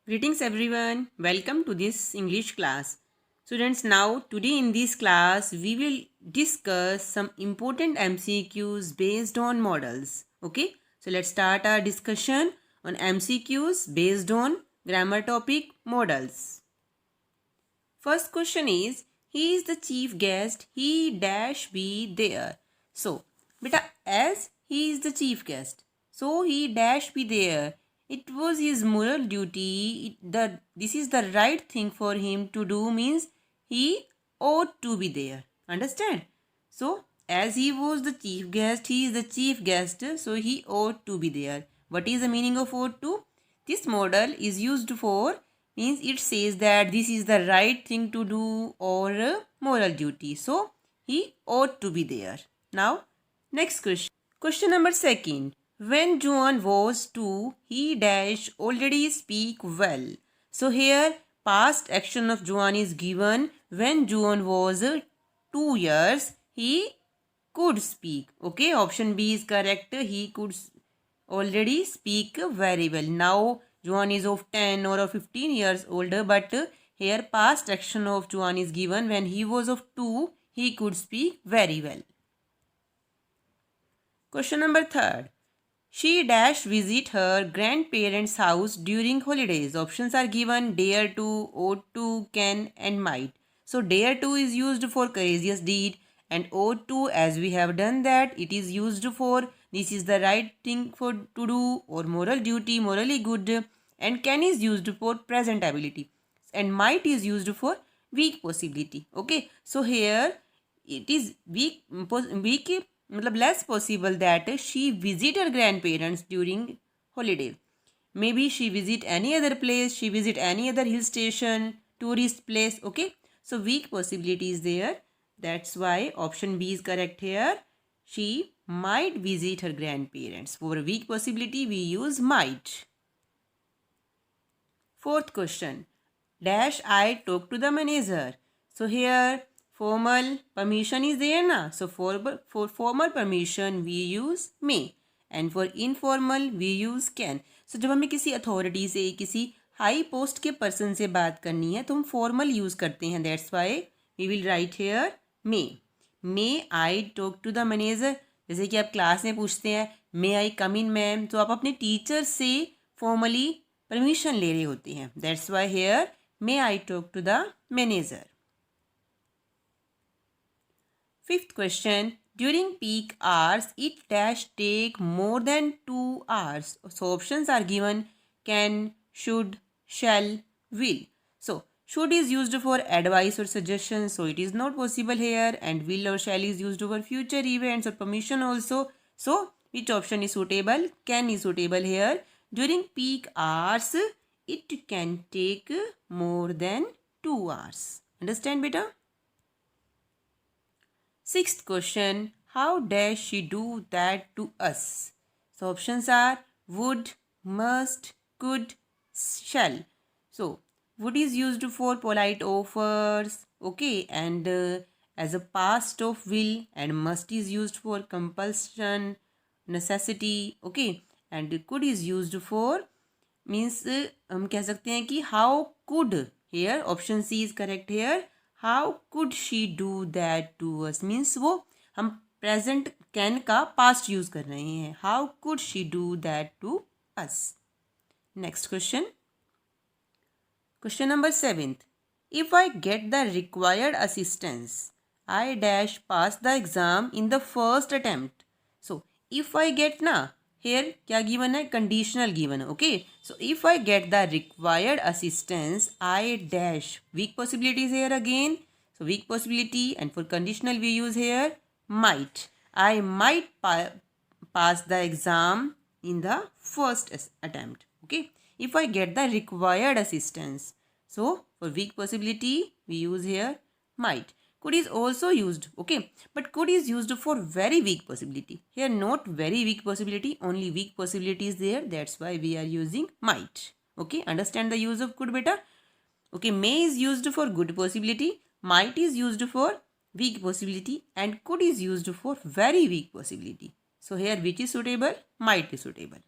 Greetings everyone. Welcome to this English class. Students, now today in this class we will discuss some important MCQs based on models. Okay? So let's start our discussion on MCQs based on grammar topic models. First question is, he is the chief guest, he dash be there. So, beta, as he is the chief guest, so he dash be there. It was his moral duty. This is the right thing for him to do means he ought to be there. Understand? So, as he was the chief guest, he is the chief guest, so he ought to be there. What is the meaning of ought to? This model is used for means it says that this is the right thing to do or a moral duty. So he ought to be there. Now next question. Question number second. When John was 2, he dash already speak well. So here past action of John is given. When John was 2 years, he could speak. Okay, option B is correct. He could already speak very well. Now Juan is of 10 or of 15 years older, but here past action of Juan is given. When he was of 2, he could speak very well. Question number third. She dash visit her grandparents' house during holidays. Options are given: dare to, ought to, can, and might. So dare to is used for courageous deed, and ought to, as we have done that, it is used for this is the right thing for to do or moral duty, morally good, and can is used for present ability, and might is used for weak possibility. Okay, so here it is weak मतलब less possible that she visit her grandparents during holiday. Maybe she visit any other place, she visit any other hill station, tourist place. Okay, so weak possibility is there. That's why option B is correct here. She might visit her grandparents. For weak possibility we use might. Fourth question. Dash I talk to the manager. So here formal permission is there na. So for formal permission we use may, and for informal we use can. So जब हमें किसी authority से किसी high post के person से बात करनी है तो हम फॉर्मल यूज़ करते हैं. That's why we will write here may I talk to the manager. जैसे कि आप क्लास में पूछते हैं मे आई कम इन मैम, तो आप अपने टीचर से फॉर्मली परमिशन ले रहे होते हैं. That's why here may I talk to the manager. Fifth question. During peak hours, it dash take more than 2 hours. So options are given: can, should, shall, will. So should is used for advice or suggestion, so it is not possible here, and will or shall is used for future events or permission also. So which option is suitable? Can is suitable here. During peak hours, it can take more than 2 hours. Understand beta? Sixth question. How does she do that to us? So options are would, must, could, shall. So would is used for polite offers, okay, and as a past of will, and must is used for compulsion, necessity, okay, and could is used for means हम कह सकते हैं कि how could, here option C is correct here. How could she do that to us means वो हम present can का past use कर रहे हैं. How could she do that to us. Next question. Question number 7th. If I get the required assistance I dash pass the exam in the first attempt. So if I get ना, here क्या given है? Conditional given है. Okay, so if I get the required assistance I dash. Weak possibilities here again. So weak possibility, and for conditional we use here might. I might pass the exam in the first attempt. Okay, if I get the required assistance. So for weak possibility we use here might. Could is also used. Okay, but could is used for very weak possibility. Here not very weak possibility, only weak possibility is there. That's why we are using might. Okay, understand the use of could beta. Okay, may is used for good possibility, might is used for weak possibility, and could is used for very weak possibility. So here which is suitable? Might is suitable.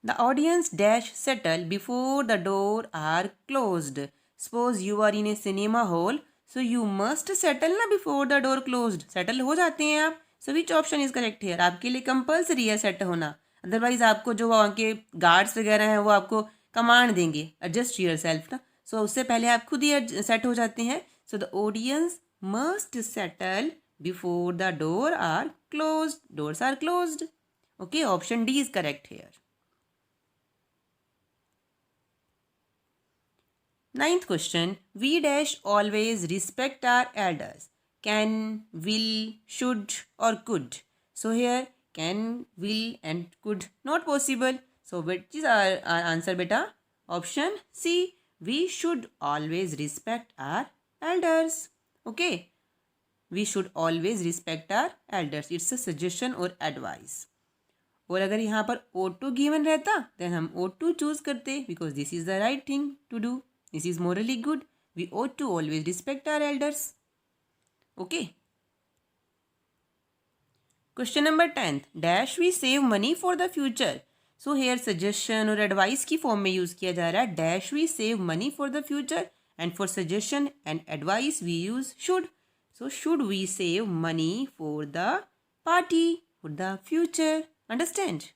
The audience dash settle before the door are closed. Suppose you are in a cinema hall, so you must settle na before the door closed. Settle हो जाते हैं आप. So which option is correct here? आपके लिए compulsory है set होना. Otherwise आपको जो वहाँ के guards वगैरह हैं वो आपको command देंगे. Adjust yourself ना. So उससे पहले आप खुद ही set हो जाते हैं. So the audience must settle before the door are closed. Doors are closed. Okay, option D is correct here. Ninth question. We dash always respect our elders. Can, will, should or could. So here can, will and could not possible. So which is our answer beta? Option C. We should always respect our elders. Okay. We should always respect our elders. It's a suggestion or advice. और अगर यहाँ पर O2 given रहता then हम O2 choose करते because this is the right thing to do. This is morally good. We ought to always respect our elders. Okay. Question number 10. Dash we save money for the future. So here suggestion और advice की form में use किया जा रहा है. Dash we save money for the future and for suggestion and advice we use should. So should we save money for the party, for the future? Understand?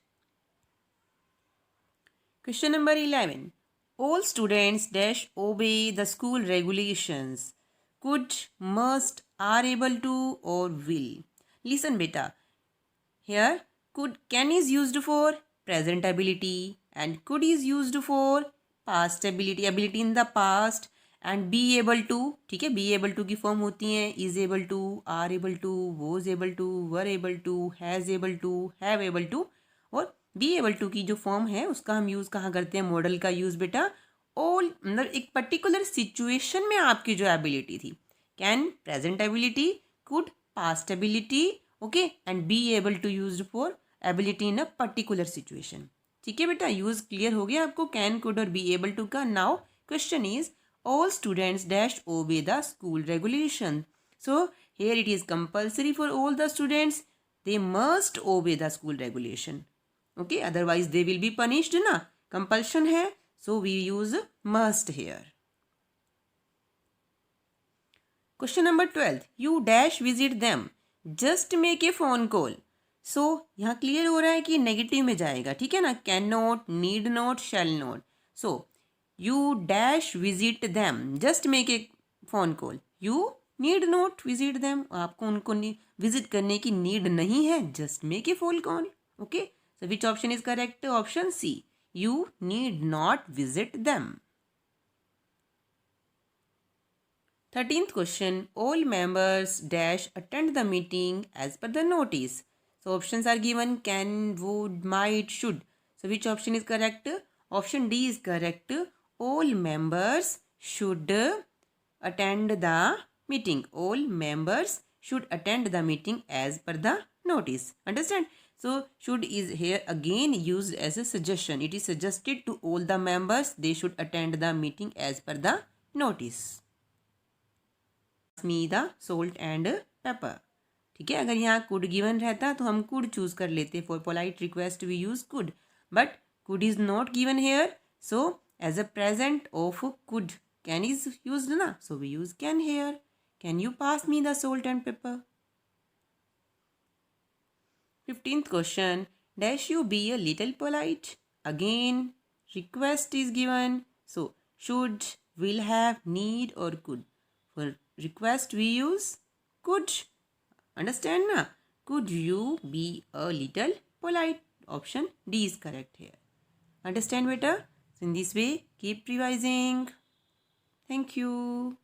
Question number 11. All students dash obey the school regulations. Could, must, are able to or will. Listen beta. Here could, can is used for present ability and could is used for past ability, ability in the past and be able to. ठीक है, be able to की form होती हैं is able to, are able to, was able to, were able to, has able to, have able to. और be able to की जो form है उसका हम यूज़ कहाँ करते हैं? मॉडल का यूज़ बेटा ऑल मतलब एक पर्टिकुलर सिचुएशन में आपकी जो एबिलिटी थी. Can present ability, could past ability, okay and be able to use for ability in a particular situation. ठीक है बेटा, यूज क्लियर हो गया आपको कैन, कुड और बी एबल टू का. Now question is all students dash obey the school regulation. So here it is compulsory for all the students. They must obey the school regulation. Okay, otherwise they will be punished ना. Compulsion है, so we use must here. Question number 12. You dash visit them. Just make a phone call. So यहाँ clear हो रहा है कि negative में जाएगा. ठीक है ना. Can not, need not, shall not. So you dash visit them. Just make a phone call. You need not visit them. आपको उनको विजिट करने की नीड नहीं है. Just make a phone call. Okay. So which option is correct? Option C. You need not visit them. 13th question. All members dash attend the meeting as per the notice. So options are given can, would, might, should. So which option is correct? Option D is correct. All members should attend the meeting. All members should attend the meeting as per the notice. Understand? So should is here again used as a suggestion. It is suggested to all the members they should attend the meeting as per the notice. Me the salt and pepper. ठीक है, अगर यहाँ could given रहता तो हम could choose कर लेते. For polite request we use could, but could is not given here. So as a present of could, can is used na. So we use can here. Can you pass me the salt and pepper? 15th question. Dash you be a little polite. Again, request is given. So, should, will have, need or could. For request we use could. Understand na? Could you be a little polite? Option D is correct here. Understand beta? So in this way, keep revising. Thank you.